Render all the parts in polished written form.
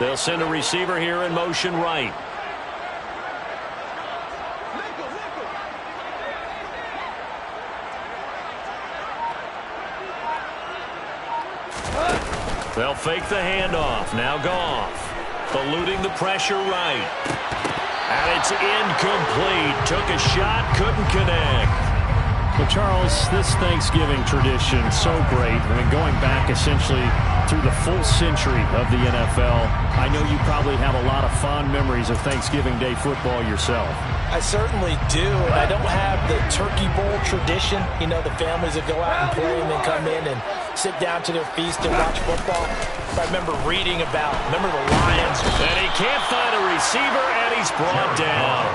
They'll send a receiver here in motion right. They'll fake the handoff. Now Goff. Eluding the pressure right. And it's incomplete. Took a shot, couldn't connect. Well, Charles, this Thanksgiving tradition, so great. I mean, going back essentially through the full century of the NFL, I know you probably have a lot of fond memories of Thanksgiving Day football yourself. I certainly do. And I don't have the Turkey Bowl tradition. You know, the families that go out and play and then come in and sit down to their feast and watch football. I remember reading about, the Lions. And he can't find a receiver, and he's brought down.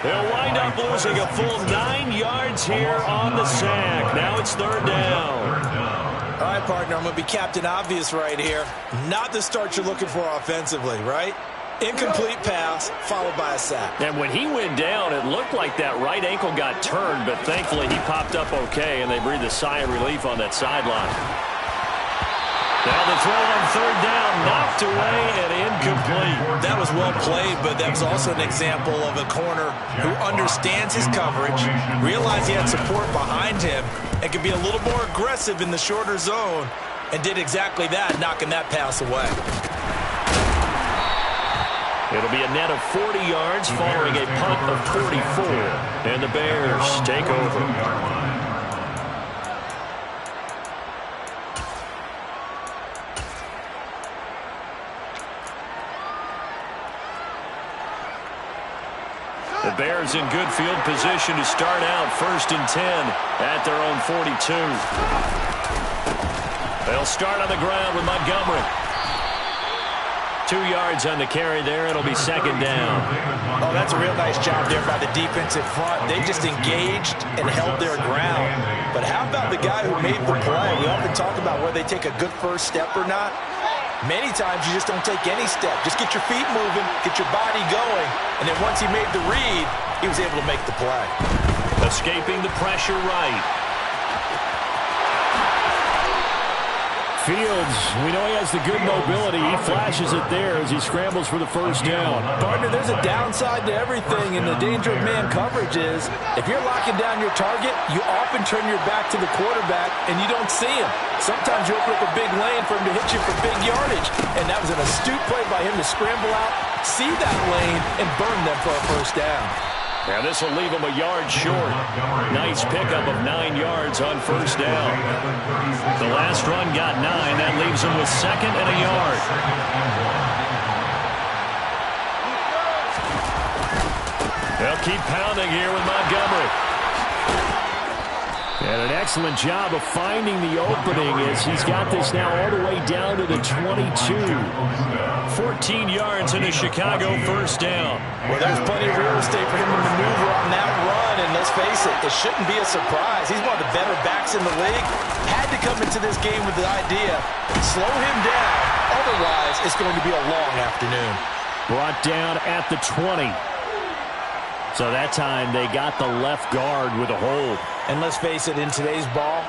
They'll wind up losing a full 9 yards here on the sack. Now it's third down. All right, partner, I'm going to be Captain Obvious right here. Not the start you're looking for offensively, right? Incomplete pass, followed by a sack. And when he went down, it looked like that right ankle got turned, but thankfully he popped up okay, and they breathed a sigh of relief on that sideline. Now the throw on third down, knocked away and incomplete. That was well played, but that was also an example of a corner who understands his coverage, realized he had support behind him, and could be a little more aggressive in the shorter zone, and did exactly that, knocking that pass away. It'll be a net of 40 yards following a punt of 44, and the Bears take over. The Bears in good field position to start out 1st and 10 at their own 42. They'll start on the ground with Montgomery. 2 yards on the carry there. It'll be second down. Oh, that's a real nice job there by the defensive front. They just engaged and held their ground. But how about the guy who made the play? We often talk about whether they take a good first step or not. Many times you just don't take any step. Just get your feet moving, get your body going, and then once he made the read, he was able to make the play. Escaping the pressure right. Fields, we know he has the good mobility. He flashes it there as he scrambles for the first down. Partner, there's a downside to everything, and the danger of man coverage is if you're locking down your target, you often turn your back to the quarterback, and you don't see him. Sometimes you open up a big lane for him to hit you for big yardage, and that was an astute play by him to scramble out, see that lane, and burn them for a first down. Now this will leave him a yard short. Nice pickup of 9 yards on first down. The last run got 9. That leaves him with 2nd and a yard. They'll keep pounding here with Montgomery. And an excellent job of finding the opening as he's got this now all the way down to the 22. 14 yards in a Chicago first down. Well, there's plenty of real estate for him to maneuver on that run, and let's face it, it shouldn't be a surprise. He's one of the better backs in the league. Had to come into this game with the idea, slow him down, otherwise it's going to be a long afternoon. Brought down at the 20. So that time they got the left guard with a hold. And let's face it, in today's ball,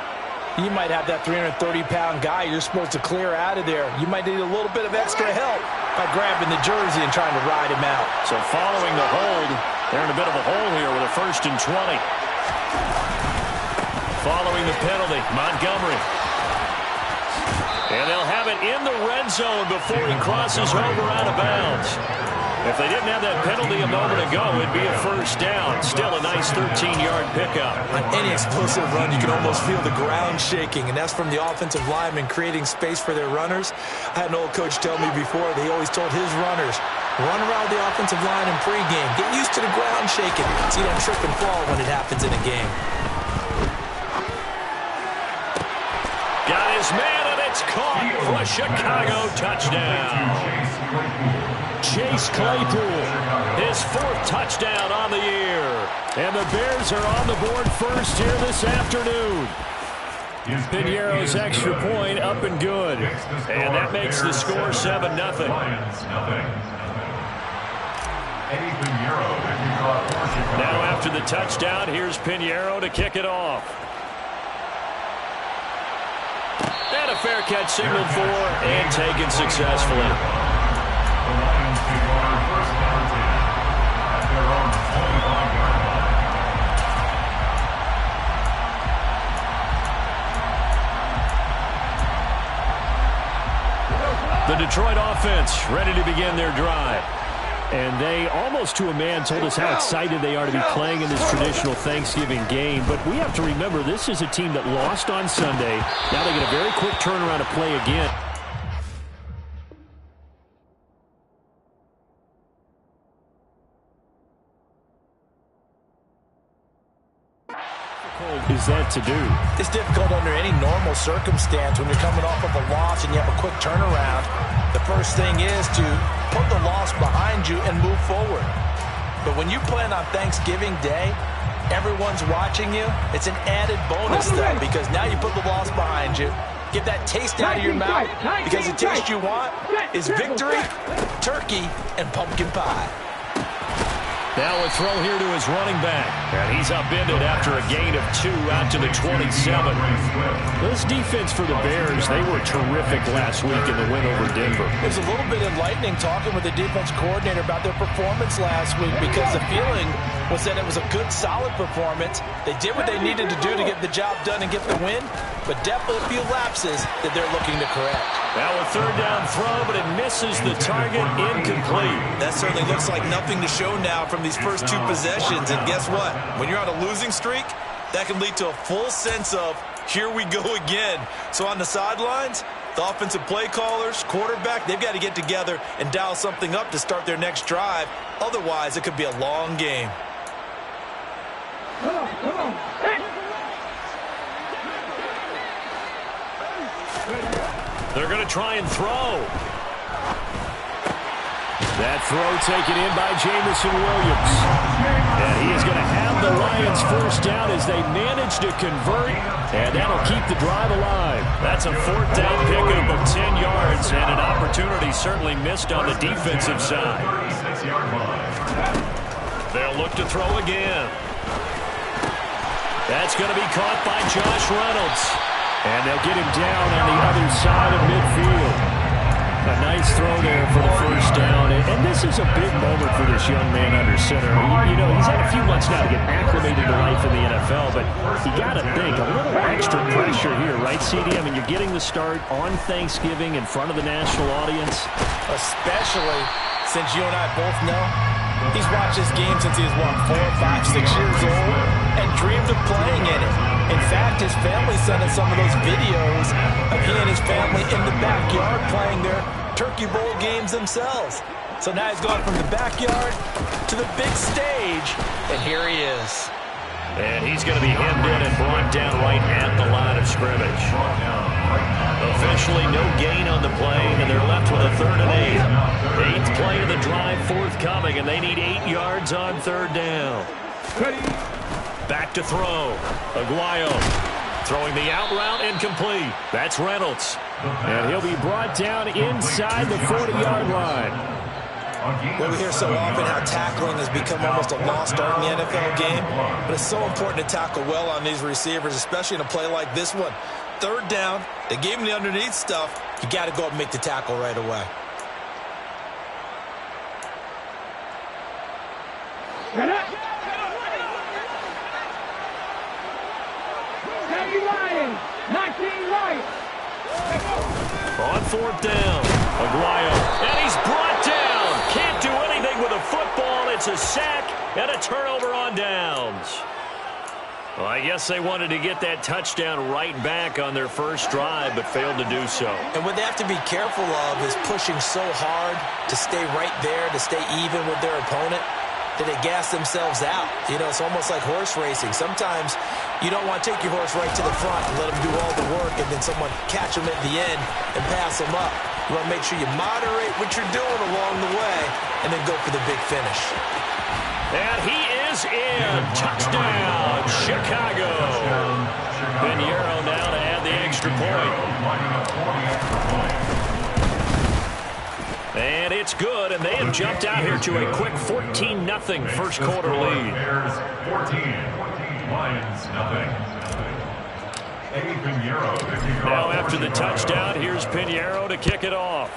you might have that 330-pound guy you're supposed to clear out of there. You might need a little bit of extra help by grabbing the jersey and trying to ride him out. So following the hold, they're in a bit of a hole here with a 1st and 20. Following the penalty, Montgomery. And they'll have it in the red zone before he crosses over out of bounds. If they didn't have that penalty a moment ago, it'd be a first down. Still a nice 13-yard pickup. On any explosive run, you can almost feel the ground shaking, and that's from the offensive linemen creating space for their runners. I had an old coach tell me before that he always told his runners, run around the offensive line in pregame. Get used to the ground shaking so you don't trip and fall when it happens in a game. Got his man, and it's caught for a Chicago touchdown. Chase Claypool, his 4th touchdown on the year. And the Bears are on the board first here this afternoon. Piñeiro's extra point up and good. And that makes the score 7-0. Now after the touchdown, here's Piñeiro to kick it off. And a fair catch signaled for and taken successfully. Detroit offense ready to begin their drive. And they, almost to a man, told us how excited they are to be playing in this traditional Thanksgiving game. But we have to remember, this is a team that lost on Sunday. Now they get a very quick turnaround to play again. Is that to do? It's difficult under any normal circumstance when you're coming off of a loss and you have a quick turnaround. The first thing is to put the loss behind you and move forward. But when you plan on Thanksgiving Day, everyone's watching you. It's an added bonus, though, because now you put the loss behind you. Get that taste out of your mouth, because the taste you want is victory, turkey, and pumpkin pie. Now a throw here to his running back. And he's upended after a gain of 2 out to the 27. This defense for the Bears, they were terrific last week in the win over Denver. It was a little bit enlightening talking with the defense coordinator about their performance last week, because the feeling was that it was a good, solid performance. They did what they needed to do to get the job done and get the win, but definitely a few lapses that they're looking to correct. Now a third down throw, but it misses the target, incomplete. That certainly looks like nothing to show now from these first 2 possessions. And guess what? When you're on a losing streak, that can lead to a full sense of, here we go again. So on the sidelines, the offensive play callers, quarterback, they've got to get together and dial something up to start their next drive. Otherwise, it could be a long game. Come on. They're going to try and throw. That throw taken in by Jameson Williams. And he is going to have the Lions first down as they manage to convert, and that'll keep the drive alive. That's a 4th down pickup of 10 yards, and an opportunity certainly missed on the defensive side. They'll look to throw again. That's going to be caught by Josh Reynolds. And they'll get him down on the other side of midfield. A nice throw there for the first down. And this is a big moment for this young man under center. You know, he's had a few months now to get acclimated to life in the NFL, but you got to think, a little extra pressure here, right, CD? I mean, you're getting the start on Thanksgiving in front of the national audience. Especially since you and I both know he's watched this game since he was, 4, 5, 6 years old and dreamed of playing in it. In fact, his family sent us some of those videos of he and his family in the backyard playing their Turkey Bowl games themselves. So now he's gone from the backyard to the big stage, and here he is. And he's going to be hemmed in and brought down right at the line of scrimmage. Officially no gain on the play, and they're left with a 3rd and 8. 8th play of the drive forthcoming, and they need 8 yards on 3rd down. Back to throw. Aguayo throwing the out route, incomplete. That's Reynolds. And he'll be brought down inside the 40-yard line. Well, we hear so often how tackling has become almost a lost art in the NFL game, but it's so important to tackle well on these receivers, especially in a play like this one. 3rd down, they gave him the underneath stuff. You got to go up and make the tackle right away. On 4th down, Aguayo, and he's brought down. Can't do anything with a football. It's a sack and a turnover on downs. Well, I guess they wanted to get that touchdown right back on their first drive, but failed to do so. And what they have to be careful of is pushing so hard to stay right there, to stay even with their opponent, that they gas themselves out. You know, it's almost like horse racing. Sometimes you don't want to take your horse right to the front and let them do all the work, and then someone catch them at the end and pass them up. You want to make sure you moderate what you're doing along the way and then go for the big finish. And he is in. Touchdown, Chicago. Pinheiro now to add the extra point. And it's good, and they have jumped out here to a quick 14-0 first quarter lead. 14, Lions nothing. Now after the touchdown, here's Pinheiro to kick it off.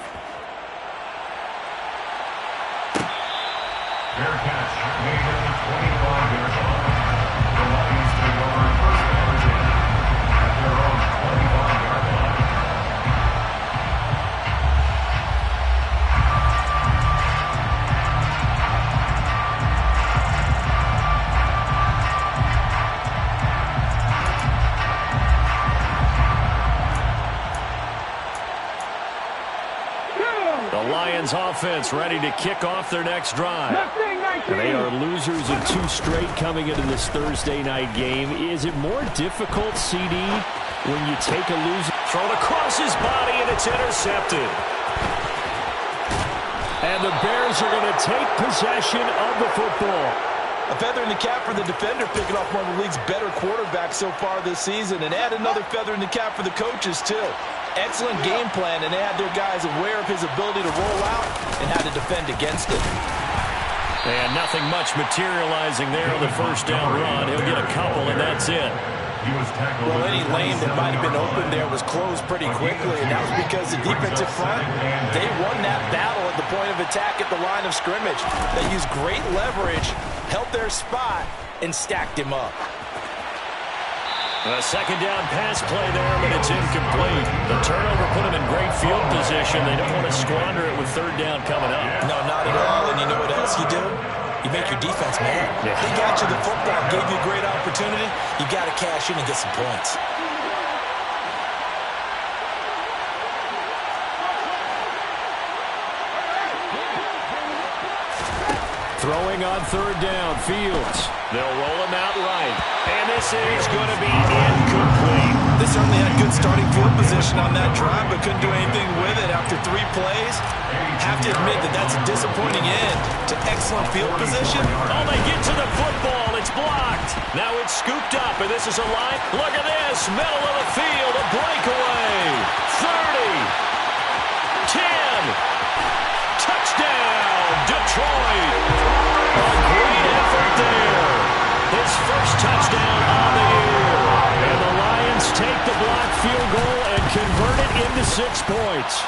Fair catch, made at the 25-yard line. The Lions take over first down at their own 25-yard line. Lions offense ready to kick off their next drive. And they are losers of 2 straight coming into this Thursday night game. Is it more difficult, CD, when you take a loser? Thrown across his body, and it's intercepted. And the Bears are going to take possession of the football. A feather in the cap for the defender, picking off one of the league's better quarterbacks so far this season. And add another feather in the cap for the coaches, too. Excellent game plan, and they had their guys aware of his ability to roll out and how to defend against it. And nothing much materializing there on the first down run. He'll get a couple, and that's it. Well, any lane that might have been open there was closed pretty quickly, and that was because the defensive front, they won that battle at the point of attack at the line of scrimmage. They used great leverage, held their spot, and stacked him up. A second down pass play there, but it's incomplete. The turnover put them in great field position. They don't want to squander it with third down coming up. No, not at all, and you know what else you do? You make your defense mad. Yeah. They got you the football, gave you a great opportunity. You got to cash in and get some points. Throwing on third down, Fields. They'll roll him out right. And this is going to be incomplete. They certainly had good starting field position on that drive, but couldn't do anything with it after 3 plays. Have to admit that that's a disappointing end to excellent field position. Oh, they get to the football. It's blocked. Now it's scooped up, and this is a line. Look at this. Middle of the field, a breakaway. 30. 10. Touchdown, Detroit. A great effort there. His first touchdown on the year. And the Lions take the blocked field goal and convert it into 6 points.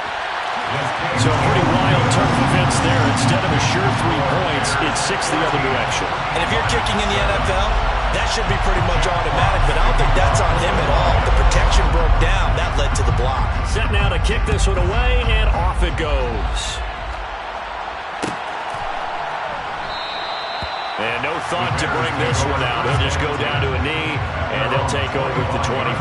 So a pretty wild turn of events there. Instead of a sure 3 points, it's 6 the other direction. And if you're kicking in the NFL, that should be pretty much automatic, but I don't think that's on him at all. The protection broke down. That led to the block. Set now to kick this one away, and off it goes. And no thought to bring this one out. He'll just go down to a knee, and they'll take over at the 25.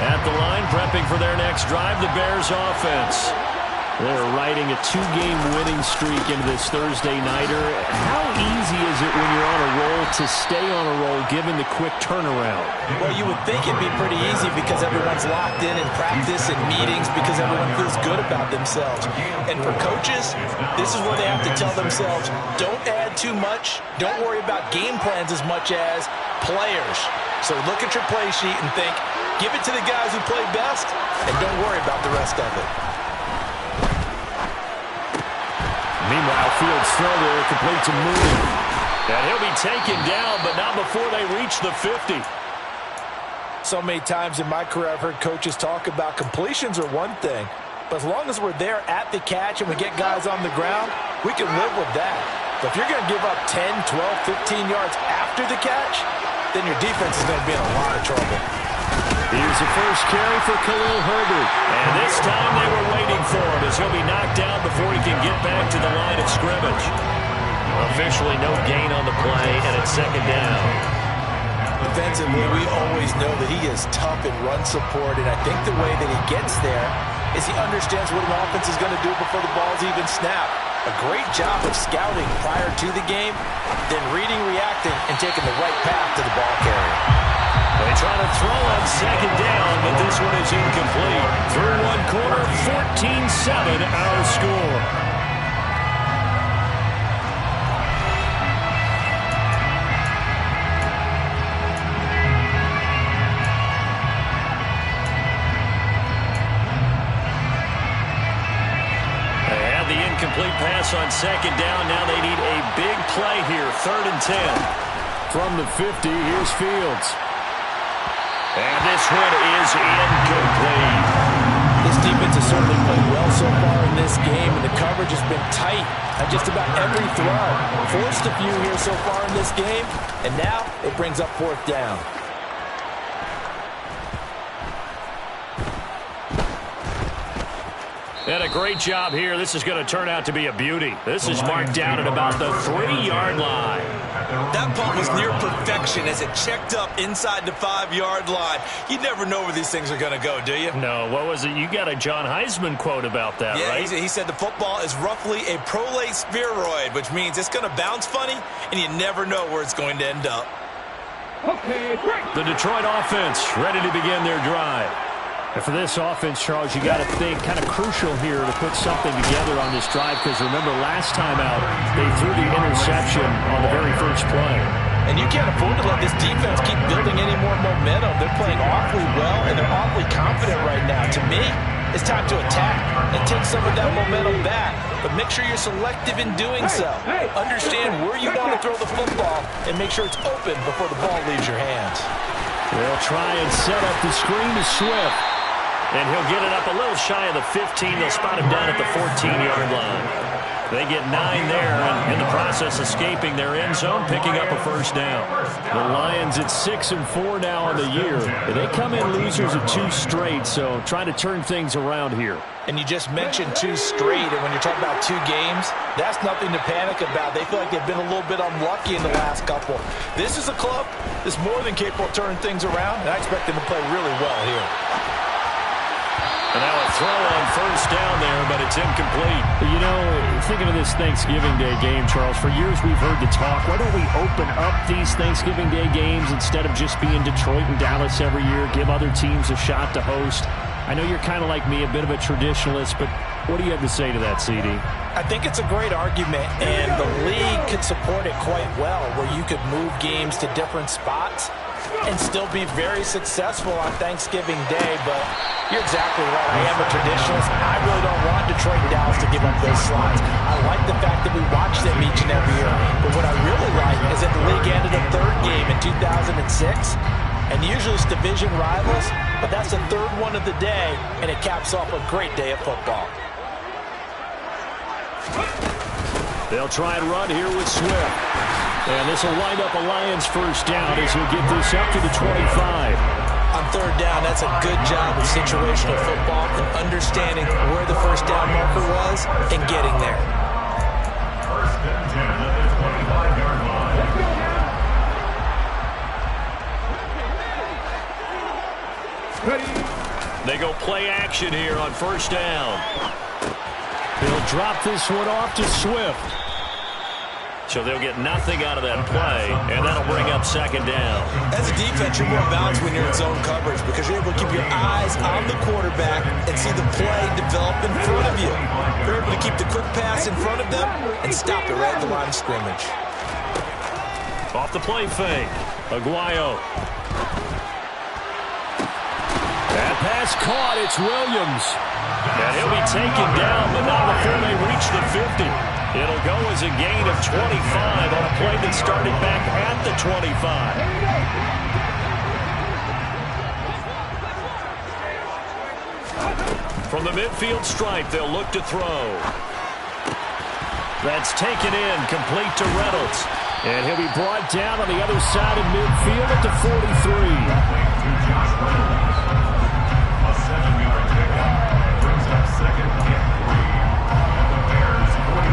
At the line, prepping for their next drive, the Bears offense. They're riding a 2-game winning streak into this Thursday nighter. How easy is it when you're on a roll to stay on a roll given the quick turnaround? Well, you would think it'd be pretty easy because everyone's locked in practice and meetings because everyone feels good about themselves. And for coaches, this is where they have to tell themselves, don't add too much, don't worry about game plans as much as players. So look at your play sheet and think, give it to the guys who play best, and don't worry about the rest of it. Meanwhile, Fields' throw there complete to Mooney. And he'll be taken down, but not before they reach the 50. So many times in my career, I've heard coaches talk about completions are one thing, but as long as we're there at the catch and we get guys on the ground, we can live with that. But if you're going to give up 10, 12, 15 yards after the catch, then your defense is going to be in a lot of trouble. Here's the first carry for Khalil Herbert. And this time they were waiting for him as he'll be knocked down before he can get back to the line of scrimmage. Officially no gain on the play, and it's second down. Defensively, we always know that he is tough in run support, and I think the way that he gets there is he understands what an offense is going to do before the ball's even snapped. A great job of scouting prior to the game, then reading, reacting, and taking the right path to the ball carrier. They try to throw on second down, but this one is incomplete. Through one quarter, 14-7 our score. They had the incomplete pass on second down. Now they need a big play here, 3rd and 10. From the 50, here's Fields. And this one is incomplete. This defense has certainly played well so far in this game, and the coverage has been tight on just about every throw. Forced a few here so far in this game, and now it brings up 4th down. And a great job here. This is going to turn out to be a beauty. This is marked down at about the 3-yard line. That punt was near perfection as it checked up inside the 5-yard line. You never know where these things are going to go, do you? No, what was it? You got a John Heisman quote about that, right? Yeah, he said the football is roughly a prolate spheroid, which means it's going to bounce funny, and you never know where it's going to end up. Okay, great. The Detroit offense ready to begin their drive. And for this offense, Charles, you got to think kind of crucial here to put something together on this drive because remember last time out they threw the interception on the very first play. And you can't afford to let this defense keep building any more momentum. They're playing awfully well, and they're awfully confident right now. To me, it's time to attack and take some of that momentum back. But make sure you're selective in doing so. Understand where you want to throw the football and make sure it's open before the ball leaves your hands. They'll try and set up the screen to Swift. And he'll get it up a little shy of the 15. They'll spot him down at the 14-yard line. They get 9 there, and in the process escaping their end zone, picking up a first down. The Lions at 6-4 now on the year. They come in losers of 2 straight, so trying to turn things around here. And you just mentioned 2 straight, and when you're talking about 2 games, that's nothing to panic about. They feel like they've been a little bit unlucky in the last couple. This is a club that's more than capable of turning things around, and I expect them to play really well here. And now a throw on first down there, but it's incomplete. You know, thinking of this Thanksgiving Day game, Charles, for years we've heard the talk, why don't we open up these Thanksgiving Day games instead of just being Detroit and Dallas every year, give other teams a shot to host? I know you're kind of like me, a bit of a traditionalist, but what do you have to say to that, CD? I think it's a great argument, and the league could support it quite well, where you could move games to different spots and still be very successful on Thanksgiving Day, but you're exactly right. I am a traditionalist. I really don't want Detroit and Dallas to give up those slots. I like the fact that we watch them each and every year, but what I really like is that the league ended a 3rd game in 2006, and usually it's division rivals, but that's the 3rd one of the day, and it caps off a great day of football. They'll try and run here with Swift. And this will wind up a Lions first down as he'll get this up to the 25. On 3rd down, that's a good job of situational football and understanding where the first down marker was and getting there. First and 10 at the 25-yard line. They go play action here on first down. They'll drop this one off to Swift. So they'll get nothing out of that play, and that'll bring up 2nd down. As a defense, you're more balanced when you're in zone coverage because you're able to keep your eyes on the quarterback and see the play develop in front of you. You're able to keep the quick pass in front of them and stop it right at the line of scrimmage. Off the play fake. Aguayo. That pass caught. It's Williams. And he'll be taken down, but not before they reach the 50. It'll go as a gain of 25 on a play that started back at the 25. From the midfield stripe, they'll look to throw. That's taken in, complete to Reynolds. And he'll be brought down on the other side of midfield at the 43. A 7-yard pickup brings up 2nd and 3 at the Bears' 43.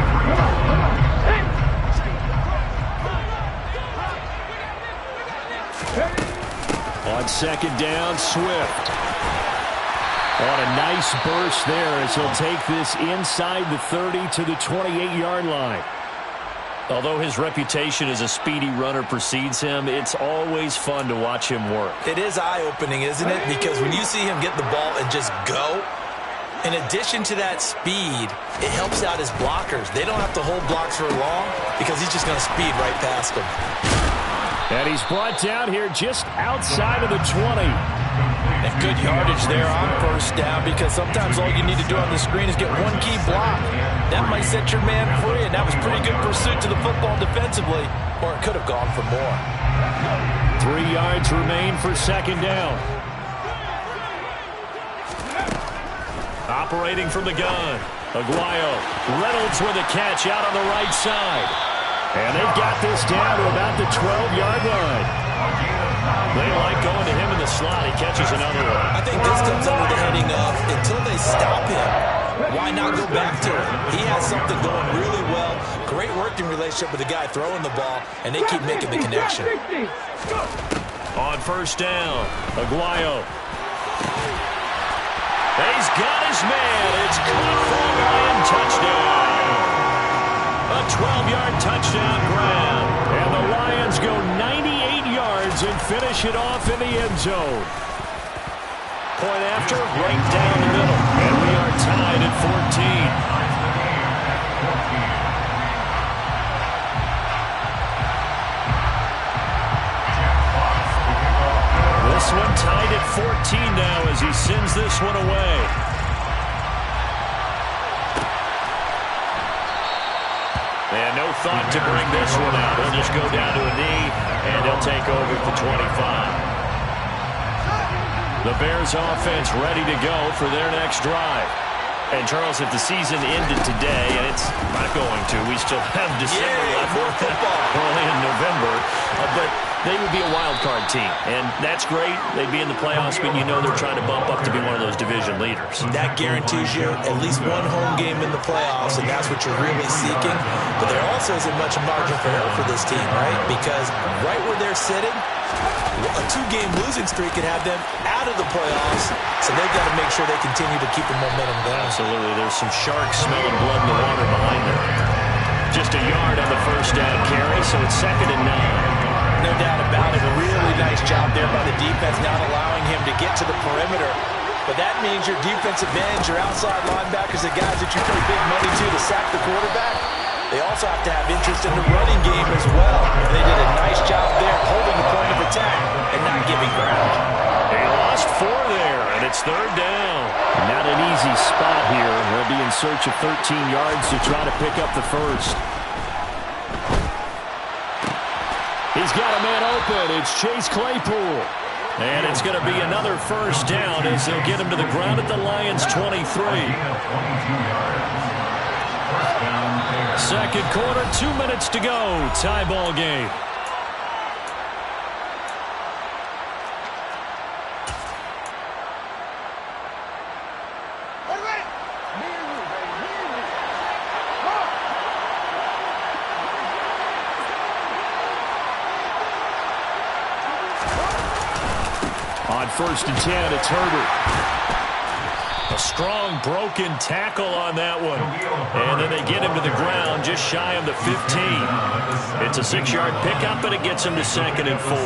On 2nd down, Swift. On a nice burst there as he'll take this inside the 30 to the 28-yard line. Although his reputation as a speedy runner precedes him, it's always fun to watch him work. It is eye-opening, isn't it? Because when you see him get the ball and just go, in addition to that speed, it helps out his blockers. They don't have to hold blocks for long because he's just going to speed right past them. And he's brought down here just outside of the 20. And good yardage there on first down because sometimes all you need to do on the screen is get one key block. That might set your man free, and that was pretty good pursuit to the football defensively, or it could have gone for more. 3 yards remain for 2nd down. Operating from the gun, Aguayo. Reynolds with a catch out on the right side. And they've got this down to about the 12-yard line. They like going to him in the slot. He catches another one. I think this comes under the heading of until they stop him, why not go back to it? He has something going really well. Great working relationship with the guy throwing the ball, and they keep making the connection. On first down, Aguayo. He's got his man. It's caught for a Lion touchdown. A 12-yard touchdown grab. And the Lions go 98 yards and finish it off in the end zone. Point after, right down the middle. And we are tied at 14. This one tied at 14 now as he sends this one away. And no thought to bring this one out. He'll just go down to a knee, and he'll take over at the 25. The Bears offense ready to go for their next drive. And, Charles, if the season ended today, and it's not going to, we still have December left. More football. Early in November. But they would be a wild card team, and that's great. They'd be in the playoffs, but you know they're trying to bump up to be one of those division leaders. That guarantees you at least one home game in the playoffs, and that's what you're really seeking. But there also isn't much margin for error for this team, right? Because right where they're sitting, a 2-game losing streak could have them out of the playoffs, so they've got to make sure they continue to keep the momentum going. Absolutely. There's some sharks smelling blood in the water behind them. Just a yard on the first down carry, so it's 2nd and 9. No doubt about it. A really nice job there by the defense, not allowing him to get to the perimeter. But that means your defensive ends, your outside linebackers, the guys that you pay big money to sack the quarterback, they also have to have interest in the running game as well. They did a nice job there holding the point of attack and not giving ground. They lost 4 there, and it's 3rd down. Not an easy spot here. They'll be in search of 13 yards to try to pick up the first. He's got a man open. It's Chase Claypool. And it's going to be another first down as they'll get him to the ground at the Lions' 23. Second quarter, 2 minutes to go. Tie ball game. On 1st and 10, it's Herbert. A strong broken tackle on that one. And then they get him to the ground just shy of the 15. It's a 6-yard pickup, and it gets him to 2nd and 4.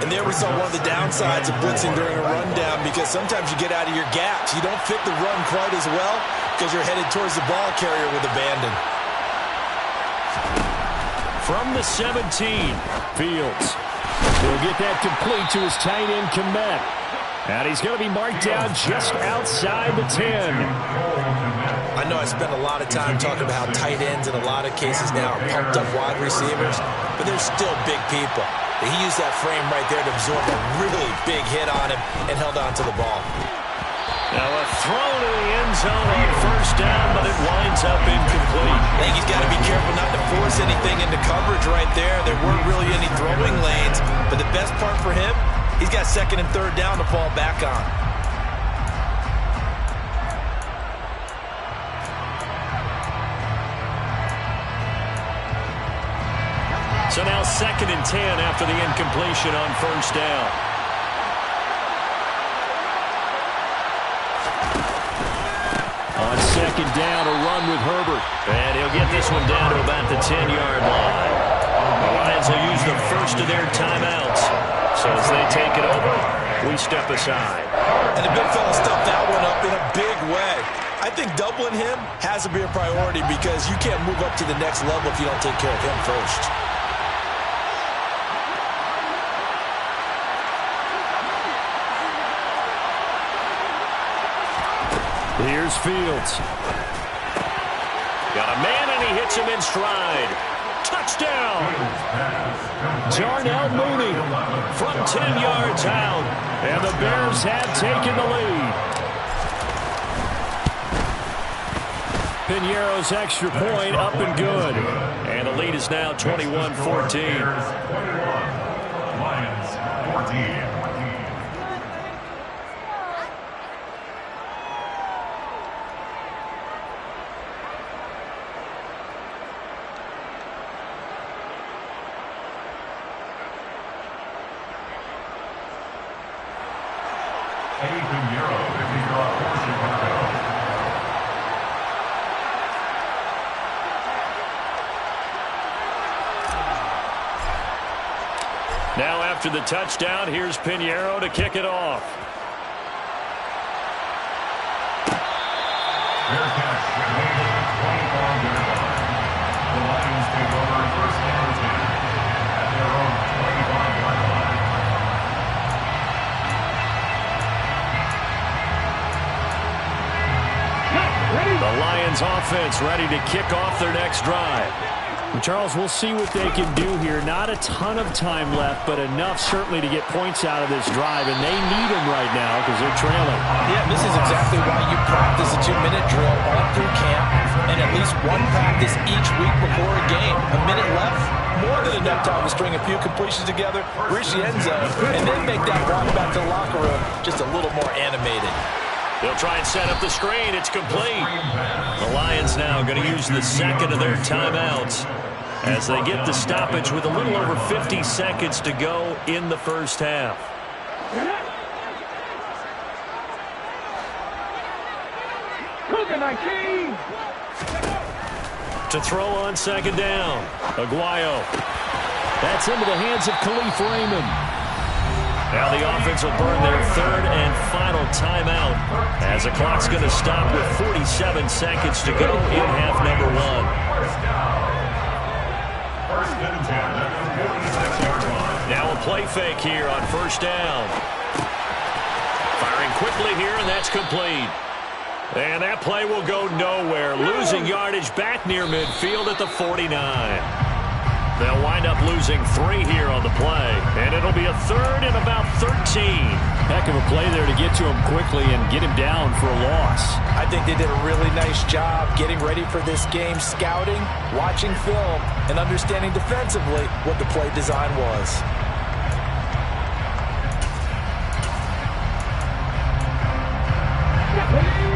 And there we saw one of the downsides of blitzing during a rundown, because sometimes you get out of your gaps. You don't fit the run quite as well because you're headed towards the ball carrier with abandon. From the 17, Fields. He'll get that complete to his tight end, Kmet. And he's going to be marked down just outside the 10. I know I spent a lot of time talking about how tight ends in a lot of cases now are pumped up wide receivers, but they're still big people. He used that frame right there to absorb a really big hit on him and held on to the ball. Now a throw to the end zone on first down, but it winds up incomplete. I think he's got to be careful not to force anything into coverage right there. There weren't really any throwing lanes, but the best part for him, he's got 2nd and 3rd down to fall back on. So now 2nd and 10 after the incompletion on first down. On 2nd down, a run with Herbert. And he'll get this one down to about the 10-yard line. The Lions will use the first of their timeouts. So as they take it over, we step aside. And the big fella stuffed that one up in a big way. I think doubling him has to be a priority because you can't move up to the next level if you don't take care of him first. Here's Fields. Got a man, and he hits him in stride. Touchdown! Darnell Mooney From 10 yards out. and the Bears have taken the lead. Piñeiro's extra point up and good. And the lead is now 21-14. Lions 14. Eddie Pinheiro to kick off for Chicago. Now after the touchdown, here's Pinheiro to kick it off. Bearcats made it 25-yard line. The Lions take over first down and 10 at their own 25-yard line. The Lions offense ready to kick off their next drive. Charles, we'll see what they can do here. Not a ton of time left, but enough certainly to get points out of this drive, and they need them right now because they're trailing. Yeah, this is exactly why you practice a 2-minute drill all through camp and at least one practice each week before a game. A minute left, more than enough time to string a few completions together, reach the end zone, and then make that walk back to the locker room just a little more animated. They'll try and set up the screen. It's complete. The Lions now going to use the second of their timeouts as they get the stoppage with a little over 50 seconds to go in the first half. To throw on second down, Aguayo. That's into the hands of Khalif Raymond. Now the offense will burn their third and final timeout as the clock's going to stop with 47 seconds to go in half number one. First and 10 at the 46-yard line. Now a play fake here on first down. Firing quickly here, and that's complete. And that play will go nowhere, losing yardage back near midfield at the 49. They'll wind up losing 3 here on the play, and it'll be a third and about 13. Heck of a play there to get to him quickly and get him down for a loss. I think they did a really nice job getting ready for this game, scouting, watching film, and understanding defensively what the play design was.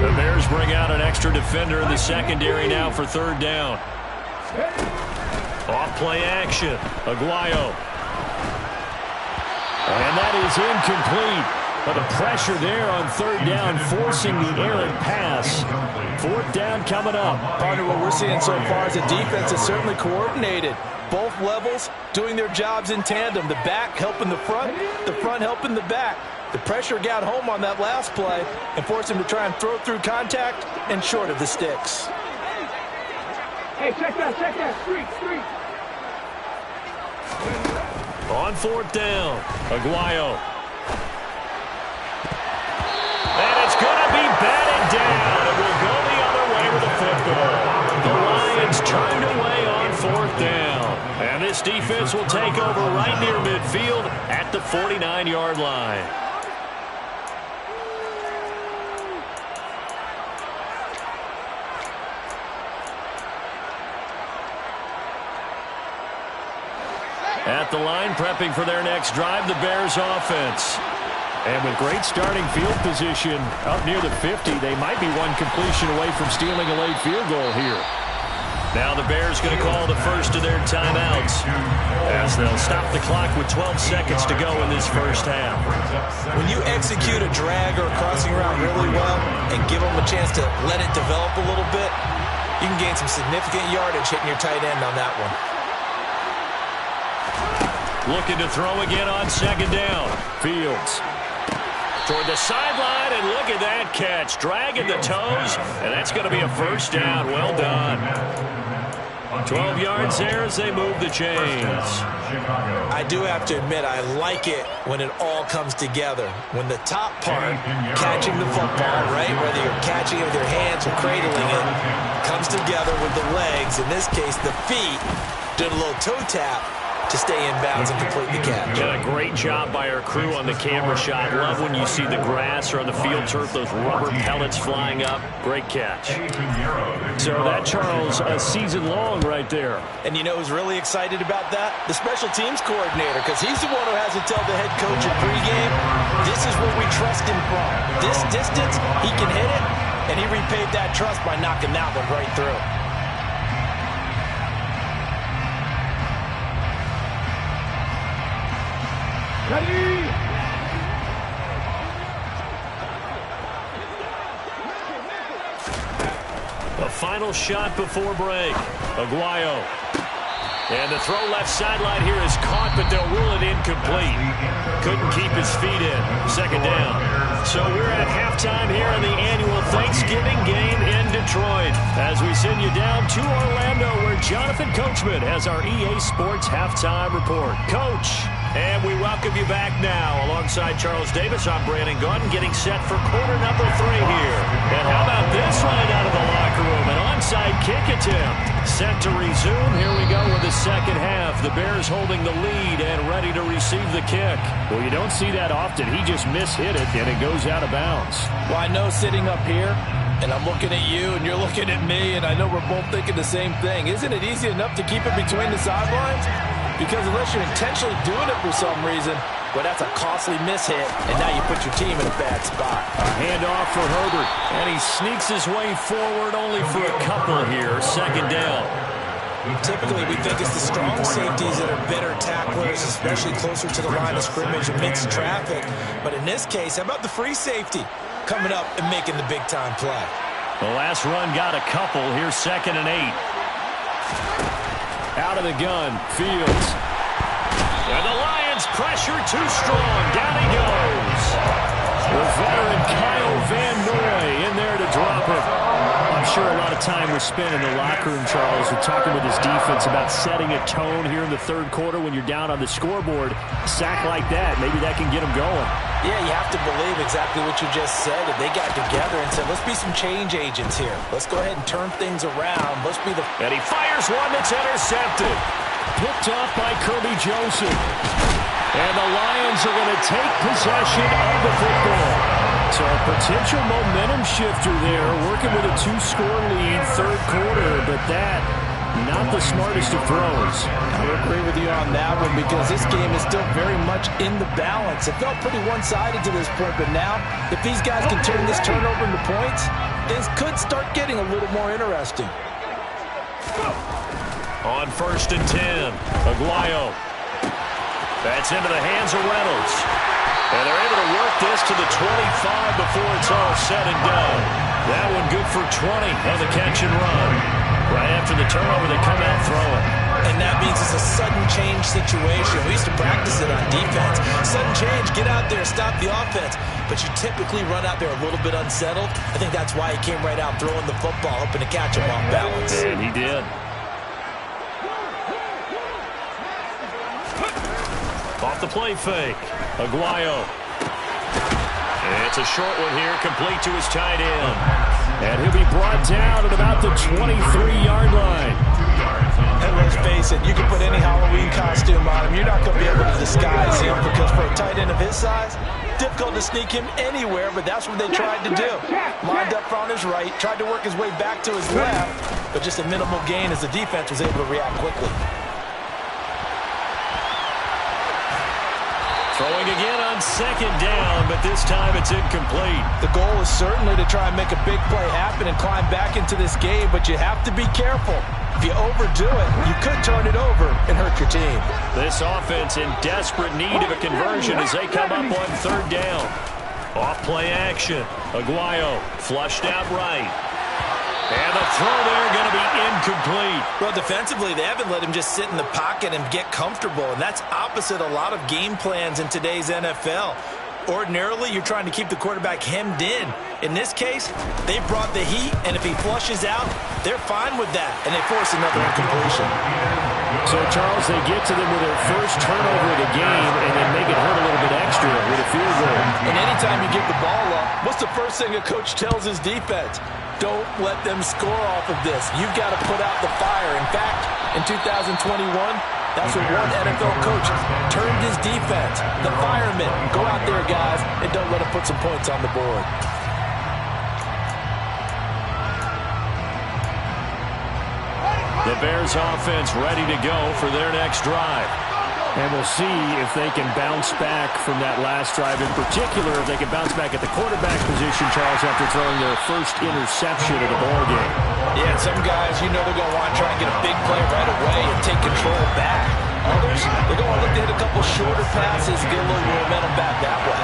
The Bears bring out an extra defender in the secondary now for third down. Off-play action, Aguayo. And that is incomplete. But the pressure there on third down, forcing the errant pass. Fourth down coming up. Partner, what we're seeing so far is the defense is certainly coordinated. Both levels doing their jobs in tandem. The back helping the front helping the back. The pressure got home on that last play and forced him to try and throw through contact and short of the sticks. Hey, check that. Street. On fourth down, Aguayo. And it's going to be batted down. It will go the other way with the football. The Lions turned away on fourth down. And this defense will take over right near midfield at the 49-yard line. At the line, prepping for their next drive, the Bears offense. And with great starting field position up near the 50, they might be one completion away from stealing a late field goal here. Now the Bears going to call the first of their timeouts as they'll stop the clock with 12 seconds to go in this first half. When you execute a drag or a crossing route really well and give them a chance to let it develop a little bit, you can gain some significant yardage hitting your tight end on that one. Looking to throw again on second down. Fields toward the sideline, and look at that catch. Dragging the toes, and that's going to be a first down. Well done. 12 yards there as they move the chains. I do have to admit, I like it when it all comes together. When the top part, catching the football, right, whether you're catching it with your hands or cradling it, comes together with the legs. In this case, the feet, doing a little toe tap to stay in bounds and complete the catch. And a great job by our crew on the camera shot. Love when you see the grass or on the field turf, those rubber pellets flying up. Great catch. So that, Charles, a season long right there. And you know who's really excited about that? The special teams coordinator, because he's the one who has to tell the head coach in pregame, this is where we trust him from. This distance, he can hit it, and he repaid that trust by knocking that one right through. final shot before break. Aguayo. And the throw left sideline here is caught, but they'll rule it incomplete. Couldn't keep his feet in. Second down. So we're at halftime here in the annual Thanksgiving game in Detroit as we send you down to Orlando where Jonathan Coachman has our EA Sports Halftime Report. Coach, and we welcome you back now. Alongside Charles Davis, I'm Brandon Gaudin getting set for quarter number 3 here. And how about this right out of the locker room? An onside kick attempt. Set to resume. Here we go with the second half. The Bears holding the lead and ready to receive the kick. Well, you don't see that often. He just mishit it, and it goes out of bounds. Well, I know sitting up here, and I'm looking at you, and you're looking at me, and I know we're both thinking the same thing. Isn't it easy enough to keep it between the sidelines? Because unless you're intentionally doing it for some reason, well, that's a costly mishit, and now you put your team in a bad spot. Handoff for Herbert, and he sneaks his way forward only for a couple here. Second down. Typically, we think it's the strong safeties that are better tacklers, especially closer to the line of scrimmage amidst traffic. But in this case, how about the free safety coming up and making the big-time play? The last run got a couple. Here's 2nd and 8. Out of the gun, Fields. And the Lions pressure too strong. Down he goes. The veteran Kyle Van Noy in there to drop it. I'm sure a lot of time was spent in the locker room, Charles, with talking with his defense about setting a tone here in the third quarter when you're down on the scoreboard. A sack like that, maybe that can get him going. Yeah, you have to believe exactly what you just said. That they got together and said, let's be some change agents here. Let's go ahead and turn things around. Let's be the... And he fires one that's intercepted. Picked off by Kirby Joseph. And the Lions are going to take possession of the football. So a potential momentum shifter there, working with a 2-score lead, third quarter, but that, not the smartest of throws. I would agree with you on that one because this game is still very much in the balance. It felt pretty one-sided to this point, but now, if these guys can turn this turnover into points, things could start getting a little more interesting. On 1st and 10, Aguayo. That's into the hands of Reynolds. And they're able to work this to the 25 before it's all said and done. That one good for 20 on the catch and run. Right after the turnover, they come out throwing. And that means it's a sudden change situation. We used to practice it on defense. Sudden change, get out there, stop the offense. But you typically run out there a little bit unsettled. I think that's why he came right out throwing the football, hoping to catch him off balance. And he did. Off the play fake. Aguayo. It's a short one here, complete to his tight end. And he'll be brought down at about the 23-yard line. And let's face it, you can put any Halloween costume on him. You're not going to be able to disguise him because for a tight end of his size, difficult to sneak him anywhere, but that's what they tried to do. Lined up on his right, tried to work his way back to his left, but just a minimal gain as the defense was able to react quickly. Throwing again on 2nd down, but this time it's incomplete. The goal is certainly to try and make a big play happen and climb back into this game, but you have to be careful. If you overdo it, you could turn it over and hurt your team. This offense in desperate need of a conversion as they come up on 3rd down. Off play action. Aguayo flushed out right. And the throw there going to be incomplete. Well, defensively, they haven't let him just sit in the pocket and get comfortable, and that's opposite a lot of game plans in today's NFL. Ordinarily, you're trying to keep the quarterback hemmed in. In this case, they brought the heat, and if he flushes out, they're fine with that, and they force another incompletion. So, Charles, they get to them with their first turnover of the game and then make it hurt a little bit extra with a field goal. And anytime you give the ball up, what's the first thing a coach tells his defense? Don't let them score off of this. You've got to put out the fire. In fact, in 2021, that's what one NFL coach turned his defense. The firemen. Go out there, guys, and don't let them put some points on the board. The Bears offense ready to go for their next drive. And we'll see if they can bounce back from that last drive. In particular, if they can bounce back at the quarterback position, Charles, after throwing their first interception of the ballgame. Yeah, some guys, you know they're going to want to try and get a big play right away and take control back. others, they're going to look to hit a couple shorter passes and get a little momentum back that way.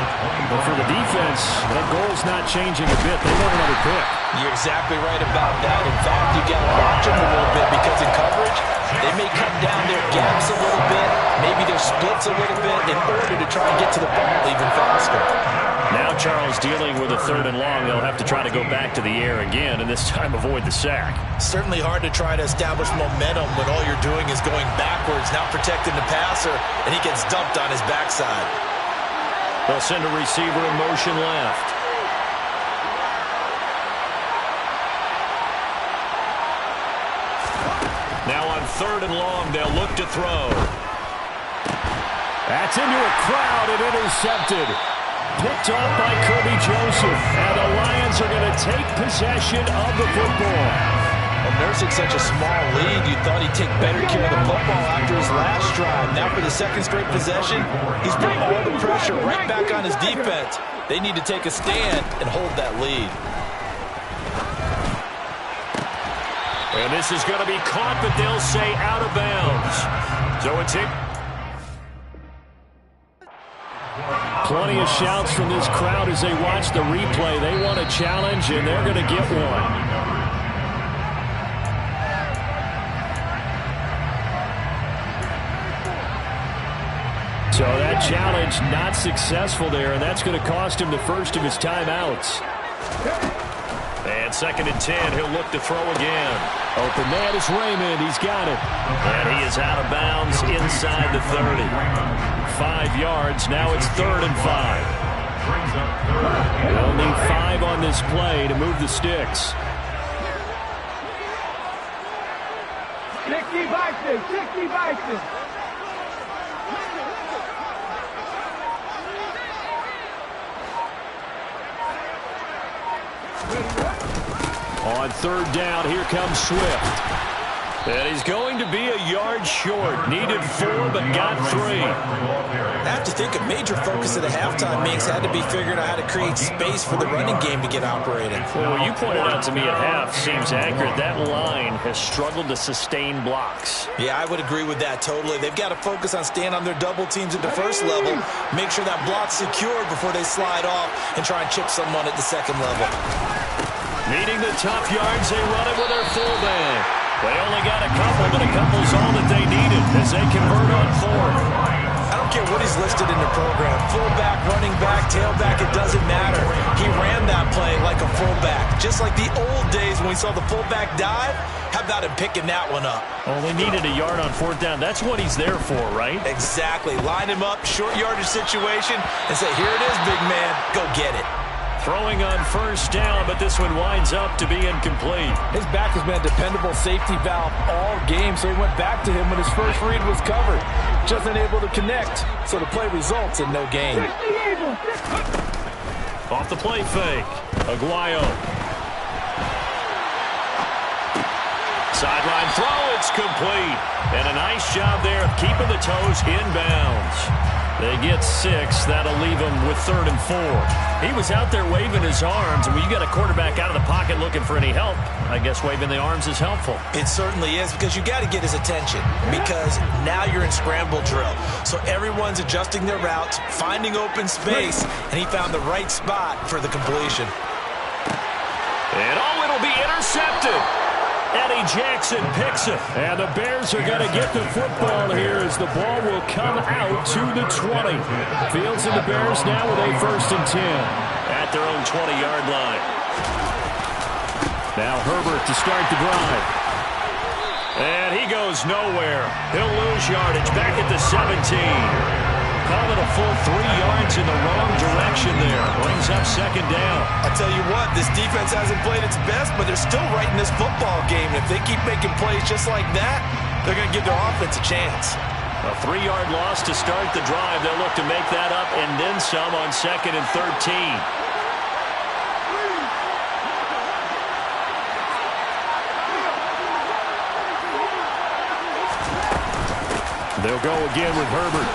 But for the defense, that goal's not changing a bit. They want another pick. You're exactly right about that. In fact, you got to watch them a little bit because in coverage, they may cut down their gaps a little bit, maybe their splits a little bit in order to try and get to the ball even faster. Now Charles dealing with a 3rd and long. They'll have to try to go back to the air again, and this time avoid the sack. Certainly hard to try to establish momentum when all you're doing is going backwards, not protecting the passer, and he gets dumped on his backside. They'll send a receiver in motion left. Now on 3rd and long, they'll look to throw. That's into a crowd and intercepted. Picked off by Kirby Joseph. And the Lions are going to take possession of the football. Well, nursing such a small lead, you thought he'd take better care of the football after his last drive. Now for the 2nd straight possession, he's put all the pressure right back on his defense. They need to take a stand and hold that lead. And this is going to be caught, but they'll say out of bounds. So it's it. Plenty of shouts from this crowd as they watch the replay. They want a challenge, and they're going to get one. So that challenge not successful there, and that's going to cost him the first of his timeouts. And 2nd and 10, he'll look to throw again. Open man is Raymond. He's got it. And he is out of bounds inside the 30. 5 yards. Now it's 3rd and 5. They'll need 5 on this play to move the sticks. 60 Bison, 60 Bison. On 3rd down, here comes Swift. And he's going to be a yard short. Needed 4, but got 3. I have to think a major focus of the halftime mix had to be figuring out how to create space for the running game to get operating. Well, what you pointed out to me at half seems accurate. That line has struggled to sustain blocks. Yeah, I would agree with that totally. They've got to focus on staying on their double teams at the 1st level, make sure that block's secured before they slide off and try and chip someone at the 2nd level. Needing the tough yards, they run it with their fullback. They only got a couple, but a couple's all that they needed as they convert on 4th. I don't care what he's listed in the program. Fullback, running back, tailback, it doesn't matter. He ran that play like a fullback. Just like the old days when we saw the fullback dive. How about him picking that one up? Oh, they needed a yard on 4th down. That's what he's there for, right? Exactly. Line him up, short yardage situation, and say, here it is, big man. Go get it. Throwing on 1st down, but this one winds up to be incomplete. His back has been a dependable safety valve all game, so he went back to him when his first read was covered. Just unable to connect, so the play results in no gain. Off the play fake, Aguayo. Sideline throw, it's complete. And a nice job there of keeping the toes inbounds. They get 6. That'll leave them with 3rd and 4. He was out there waving his arms, and when you got a quarterback out of the pocket looking for any help, I guess waving the arms is helpful. It certainly is, because you got to get his attention, because now you're in scramble drill. So everyone's adjusting their routes, finding open space, and he found the right spot for the completion. And it'll be intercepted. Eddie Jackson picks it. And the Bears are going to get the football here as the ball will come out to the 20. Fields and the Bears now with a 1st and 10 at their own 20-yard line. Now Herbert to start the drive. And he goes nowhere. He'll lose yardage back at the 17. Call it a full 3 yards in the wrong direction there. Brings up 2nd down. I'll tell you what, this defense hasn't played its best, but they're still right in this football game. If they keep making plays just like that, they're going to give their offense a chance. A 3-yard loss to start the drive. They'll look to make that up and then some on 2nd and 13. They'll go again with Herbert.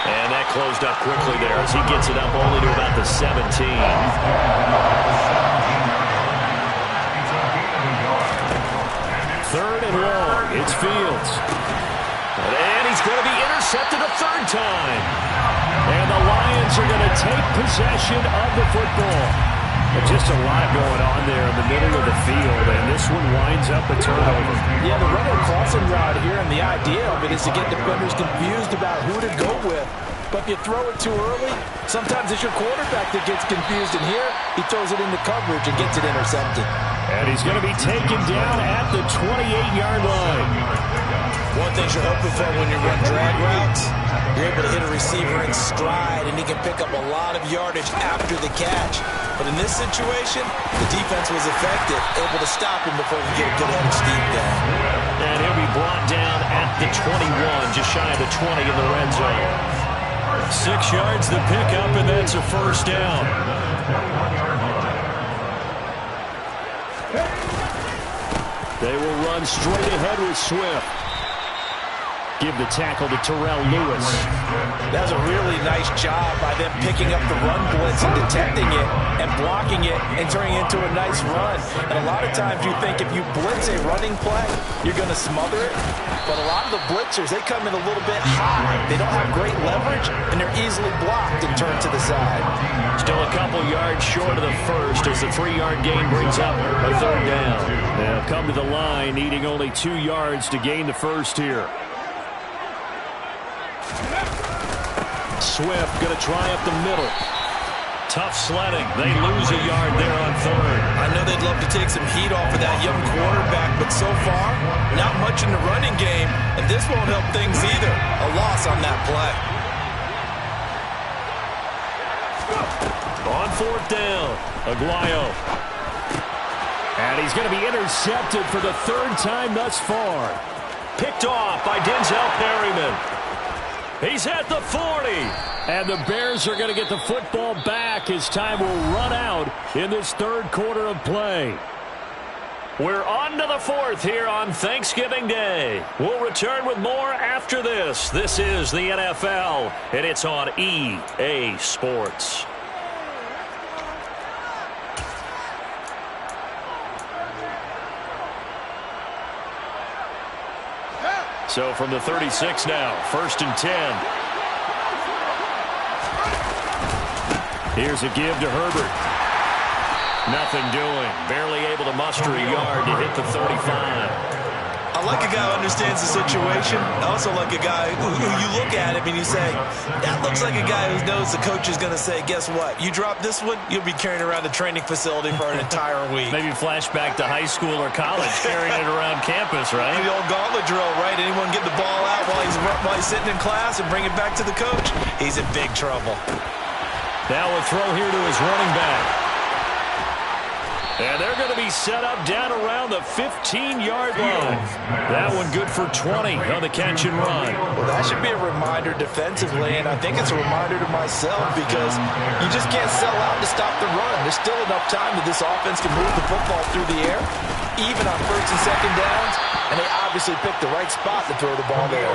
And that closed up quickly there as he gets it up only to about the 17. 3rd and long. It's Fields. And he's going to be intercepted a third time. And the Lions are going to take possession of the football. But just a lot going on there in the middle of the field, and this one winds up a turnover. Yeah, the running crossing route here, and the idea of it is to get defenders confused about who to go with. But if you throw it too early, sometimes it's your quarterback that gets confused. And here, he throws it into coverage and gets it intercepted. And he's going to be taken down at the 28-yard line. One thing you're hoping for when you run drag routes, you're able to hit a receiver in stride, and he can pick up a lot of yardage after the catch. But in this situation, the defense was effective, able to stop him before he get a good head of steam down. And he'll be brought down at the 21, just shy of the 20 in the red zone. 6 yards to pick up, and that's a first down. They will run straight ahead with Swift. Give the tackle to Terrell Lewis. That was a really nice job by them picking up the run blitz and detecting it and blocking it and turning it into a nice run. And a lot of times you think if you blitz a running play, you're going to smother it. But a lot of the blitzers, they come in a little bit high. They don't have great leverage, and they're easily blocked and turned to the side. Still a couple yards short of the first as the 3-yard gain brings up a third down. They'll come to the line, needing only 2 yards to gain the first here. Swift going to try up the middle. Tough sledding. They lose a yard there on third. I know they'd love to take some heat off of that young quarterback, but so far, not much in the running game, and this won't help things either. A loss on that play. On fourth down, Aguayo. And he's going to be intercepted for the third time thus far. Picked off by Denzel Perryman. He's at the 40. And the Bears are going to get the football back as time will run out in this third quarter of play. We're on to the fourth here on Thanksgiving Day. We'll return with more after this. This is the NFL, and it's on EA Sports. So from the 36 now, 1st and 10. Here's a give to Herbert. Nothing doing. Barely able to muster a yard to hit the 35. I like a guy who understands the situation. I also like a guy who you look at him and you say, that looks like a guy who knows the coach is going to say, guess what? You drop this one, you'll be carrying around the training facility for an entire week. Maybe flashback to high school or college, carrying it around campus, right? The old gauntlet drill, right? Anyone get the ball out while he's sitting in class and bring it back to the coach? He's in big trouble. Now a throw here to his running back. And they're going to be set up down around the 15-yard line. That one good for 20 on the catch and run. Well, that should be a reminder defensively, and I think it's a reminder to myself because you just can't sell out to stop the run. There's still enough time that this offense can move the football through the air, even on 1st and 2nd downs, and they obviously picked the right spot to throw the ball there.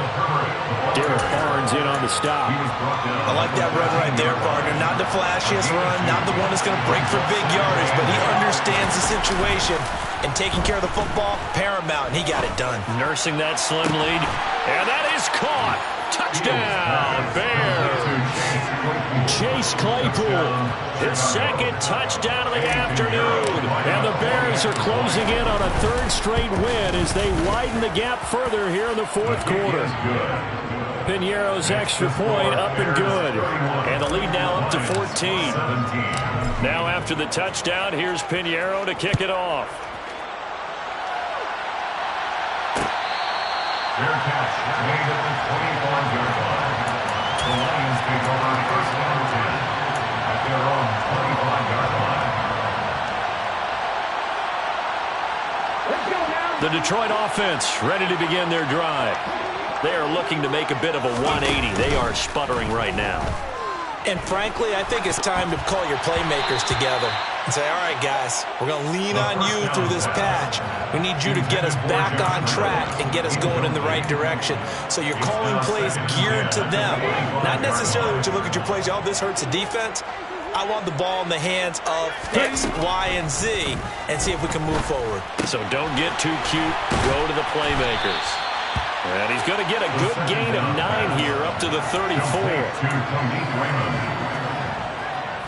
Derek Barnes in on the stop. I like that run right there, partner. Not the flashiest run, not the one that's going to break for big yardage, but he understands the situation, and taking care of the football, paramount, and he got it done. Nursing that slim lead, and that is caught. Touchdown, Bears. Chase Claypool, his second touchdown of the afternoon. And the Bears are closing in on a third straight win as they widen the gap further here in the fourth quarter. Piñeiro's extra point up and good. And the lead now up to 14. Now after the touchdown, here's Piñeiro to kick it off. Fair catch made at the 25-yard line. The Lions take over 1st and 10 at their own 25-yard line. The Detroit offense ready to begin their drive. They are looking to make a bit of a 180. They are sputtering right now. And frankly, I think it's time to call your playmakers together and say, all right, guys, we're going to lean on you through this patch. We need you to get us back on track and get us going in the right direction. So you're calling plays geared to them. Not necessarily when you look at your plays, oh, this hurts the defense. I want the ball in the hands of X, Y, and Z and see if we can move forward. So don't get too cute. Go to the playmakers. And he's going to get a good gain of 9 here up to the 34.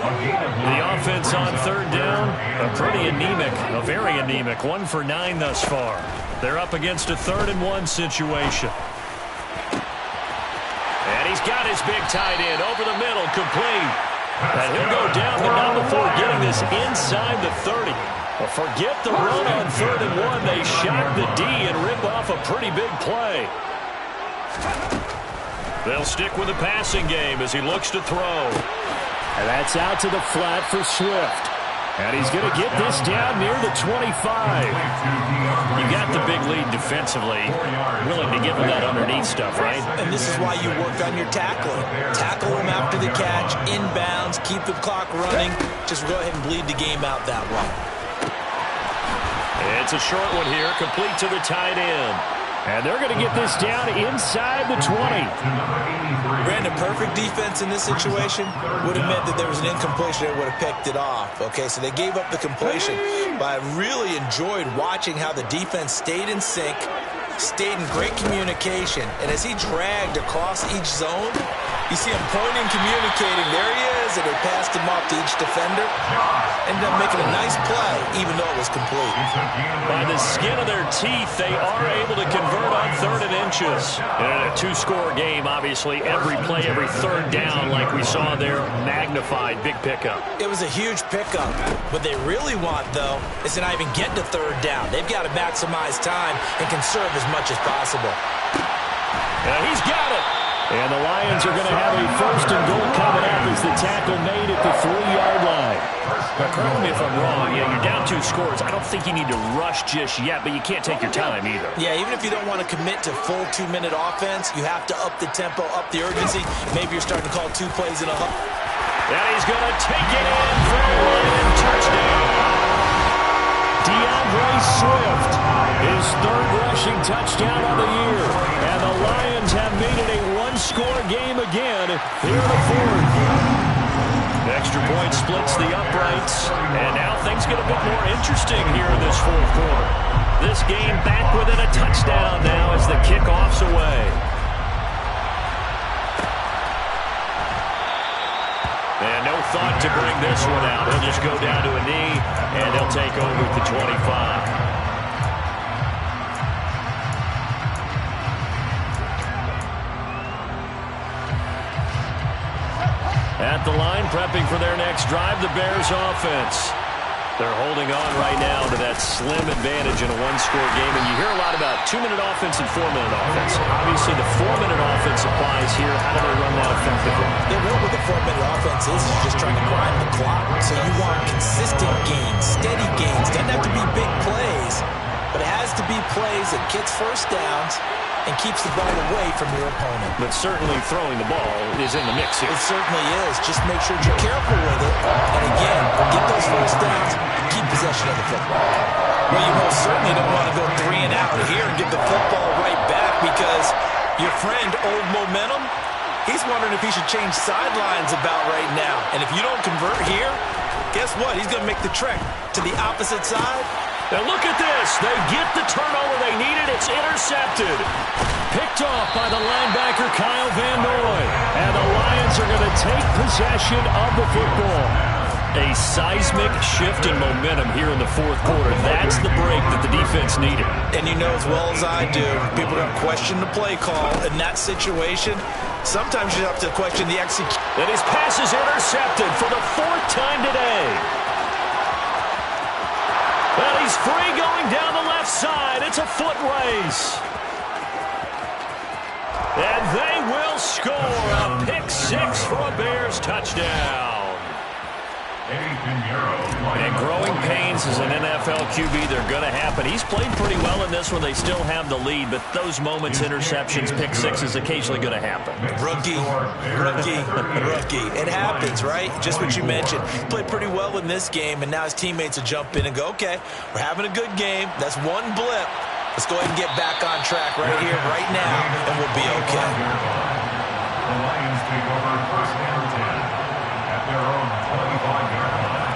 The offense on third down, pretty anemic, very anemic. 1 for 9 thus far. They're up against a 3rd and 1 situation. And he's got his big tight end over the middle, complete. And he'll go down, but not before getting this inside the 30. Well, forget the run on 3rd and 1. They shock the D and rip off a pretty big play. They'll stick with the passing game as he looks to throw. And that's out to the flat for Swift. And he's going to get this down near the 25. You got the big lead defensively. Willing to give him that underneath stuff, right? And this is why you work on your tackling. Tackle him after the catch, inbounds, keep the clock running. Just go ahead and bleed the game out that way. It's a short one here, complete to the tight end. And they're going to get this down inside the 20. Brandon, perfect defense in this situation would have meant that there was an incompletion that would have picked it off. Okay, so they gave up the completion. But I really enjoyed watching how the defense stayed in sync, stayed in great communication. And as he dragged across each zone, you see him pointing, communicating. There he is, and they passed him off to each defender. Ended up making a nice play, even though it was complete. By the skin of their teeth, they are able to convert on 3rd and inches. And in a 2-score game, obviously, every play, every 3rd down, like we saw there, magnified, big pickup. It was a huge pickup. What they really want, though, is to not even get to 3rd down. They've got to maximize time and conserve as much as possible. He's got it. And the Lions are going to have a 1st and goal coming up as the tackle made at the 3-yard line. Now, correct me if I'm wrong. Yeah, you're down 2 scores. I don't think you need to rush just yet, but you can't take your time either. Yeah, even if you don't want to commit to full 2-minute offense, you have to up the tempo, up the urgency. Maybe you're starting to call 2 plays in a huff. And he's going to take it in for a Lion touchdown. DeAndre Swift, his 3rd rushing touchdown of the year. And the Lions have made it a 1-score game again here in the 4th. Extra point splits the uprights. And now things get a bit more interesting here in this 4th quarter. This game back within a touchdown now as the kickoff's away. And no thought to bring this one out. He'll just go down to a knee, and they'll take over at the 25. At the line, prepping for their next drive, the Bears offense. They're holding on right now to that slim advantage in a 1-score game. And you hear a lot about 2-minute offense and 4-minute offense. Obviously, the 4-minute offense applies here. How do they run that effectively? Yeah, what the 4-minute offense is just trying to grind the clock. So you want consistent gains, steady gains. Doesn't have to be big plays, but it has to be plays that gets 1st downs and keeps the ball away from your opponent. But certainly throwing the ball is in the mix here. It certainly is. Just make sure you're careful with it. And again, get those 1st downs, keep possession of the football. Well, you most certainly don't want to go 3 and out here and get the football right back because your friend, Old Momentum, he's wondering if he should change sidelines about right now. And if you don't convert here, guess what? He's going to make the trek to the opposite side. Now look at this. They get the turnover they needed. It's intercepted. Picked off by the linebacker, Kyle Van Noy. And the Lions are going to take possession of the football. A seismic shift in momentum here in the 4th quarter. That's the break that the defense needed. And you know as well as I do, people are going to question the play call in that situation. Sometimes you have to question the execution. And his pass is intercepted for the 4th time today. Well, he's free going down the left side. It's a foot race. And they will score a pick-6 for a Bears touchdown. And growing pains as an NFL QB, they're going to happen. He's played pretty well in this one. They still have the lead, but those moments, interceptions, pick-6 is occasionally going to happen. Rookie. It happens, right? Just what you mentioned. He played pretty well in this game, and now his teammates will jump in and go, okay, we're having a good game. That's one blip. Let's go ahead and get back on track right here, right now, and we'll be okay. The Lions take over 1st and 10 at their own 25-yard line.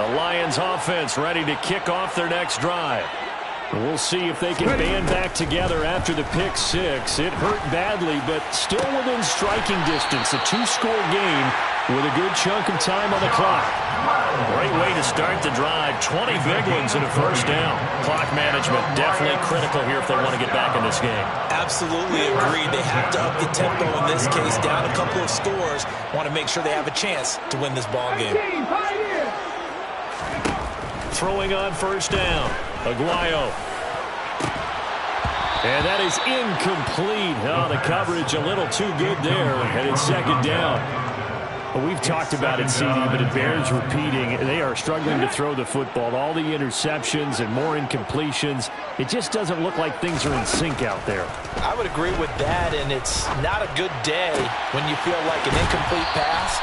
The Lions offense ready to kick off their next drive. We'll see if they can band back together after the pick six. It hurt badly, but still within striking distance. A two-score game with a good chunk of time on the clock. Great way to start the drive. 20 big ones and a first down. Clock management definitely critical here if they want to get back in this game. Absolutely agreed. They have to up the tempo in this case, down a couple of scores. Want to make sure they have a chance to win this ball game. Throwing on first down. Aguayo. And that is incomplete. Oh, the coverage a little too good there. And it's second down. Well, we've talked about it, CD, but it bears repeating. They are struggling to throw the football. All the interceptions and more incompletions. It just doesn't look like things are in sync out there. I would agree with that, and it's not a good day when you feel like an incomplete pass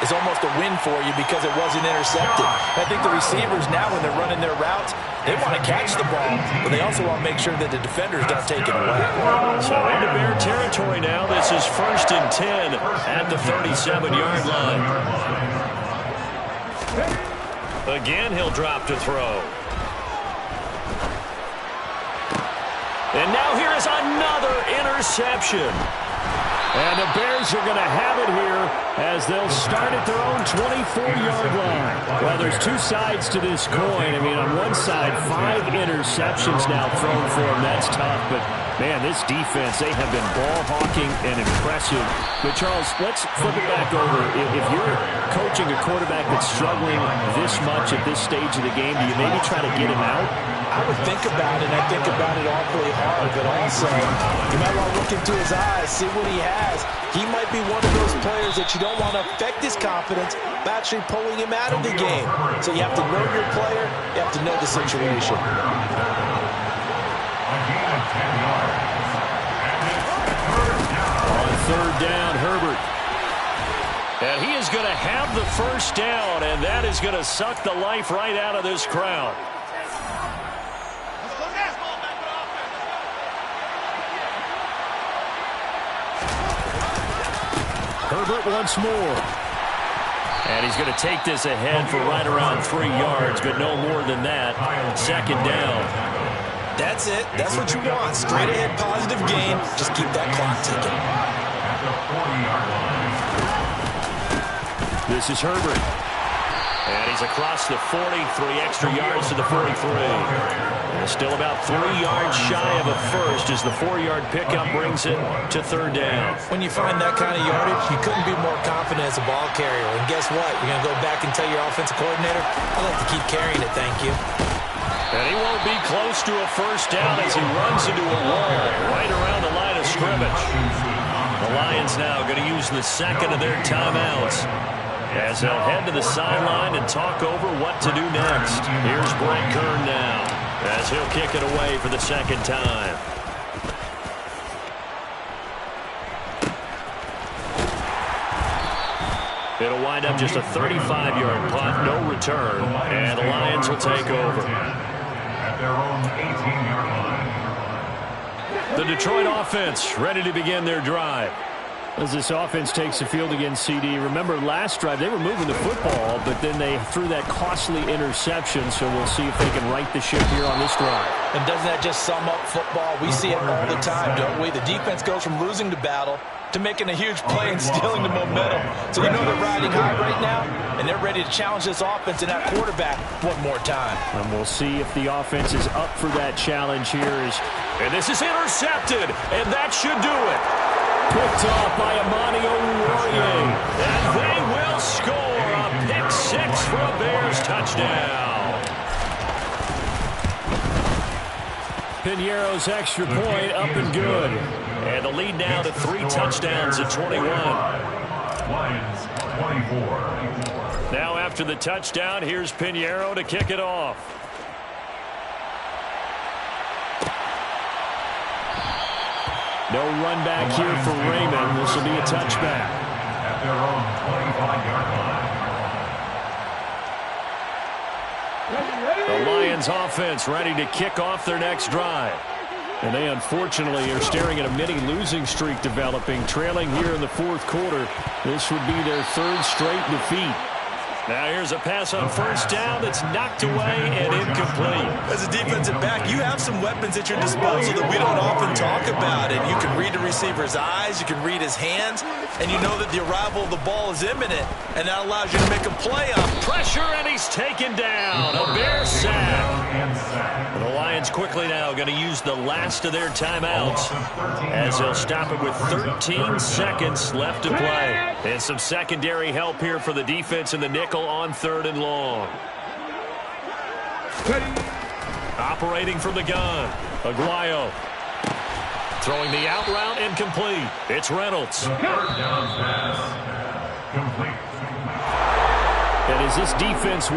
is almost a win for you because it wasn't intercepted. I think the receivers now, when they're running their routes, they want to catch the ball, but they also want to make sure that the defenders don't take it away. So into Bear territory now. This is 1st and 10 at the 37-yard line. Again, he'll drop to throw. And now here is another interception. And the Bears are going to have it here as they'll start at their own 24-yard line. Well, there's two sides to this coin. I mean, on one side, 5 interceptions now thrown for them. That's tough, but, man, this defense, they have been ball-hawking and impressive. But, Charles, let's flip it back over. If you're coaching a quarterback that's struggling this much at this stage of the game, do you maybe try to get him out? I would think about it, and I think about it awfully hard, but also you might want to look into his eyes, see what he has. He might be one of those players that you don't want to affect his confidence by actually pulling him out of the game. So you have to know your player, you have to know the situation. On third down, Herbert. And he is going to have the first down, and that is going to suck the life right out of this crowd. Herbert once more. And he's going to take this ahead for right around 3 yards, but no more than that. Second down. That's it. That's what you want. Straight ahead, positive gain. Just keep that clock ticking. This is Herbert. And he's across the 40, 3 extra yards to the 43. And still about 3 yards shy of a first as the 4-yard pickup brings it to third down. When you find that kind of yardage, you couldn't be more confident as a ball carrier. And guess what? You're going to go back and tell your offensive coordinator, I'd like to keep carrying it, thank you. And he won't be close to a first down as he runs into a wall right around the line of scrimmage. The Lions now going to use the second of their timeouts as they'll head to the sideline and talk over what to do next. Here's Brent Kern now as he'll kick it away for the second time. It'll wind up just a 35-yard punt, no return, and the Lions will take over. At their own 18-yard line. The Detroit offense ready to begin their drive. As this offense takes the field against CD, remember last drive they were moving the football, but then they threw that costly interception, so we'll see if they can right the ship here on this drive. And doesn't that just sum up football? We see it all the time, don't we? The defense goes from losing the battle to making a huge play and stealing the momentum. So you know they're riding high right now, and they're ready to challenge this offense and that quarterback one more time. And we'll see if the offense is up for that challenge here. And this is intercepted, and that should do it. Picked off by Amani Oruwariye. And they will score a pick six for a Bears touchdown. Piñeiro's extra point up and good. And the lead now to 3 touchdowns at 21. Lions 24. Now after the touchdown, here's Piñeiro to kick it off. No run back here for Raymond. This will be a touchback. At their own 25-yard line. The Lions offense ready to kick off their next drive. And they unfortunately are staring at a mini losing streak developing, trailing here in the fourth quarter. This would be their 3rd straight defeat. Now here's a pass on first down that's knocked away and incomplete. As a defensive back, you have some weapons at your disposal that we don't often talk about. And you can read the receiver's eyes, you can read his hands, and you know that the arrival of the ball is imminent, and that allows you to make a play on pressure, and he's taken down. A Bear sack. The Lions quickly now going to use the last of their timeouts as they'll stop it with 13 seconds left to play. And some secondary help here for the defense in the nickel on 3rd and long. Operating from the gun, Aguayo. Throwing the out route incomplete. It's Reynolds. Third down pass complete. And as this defense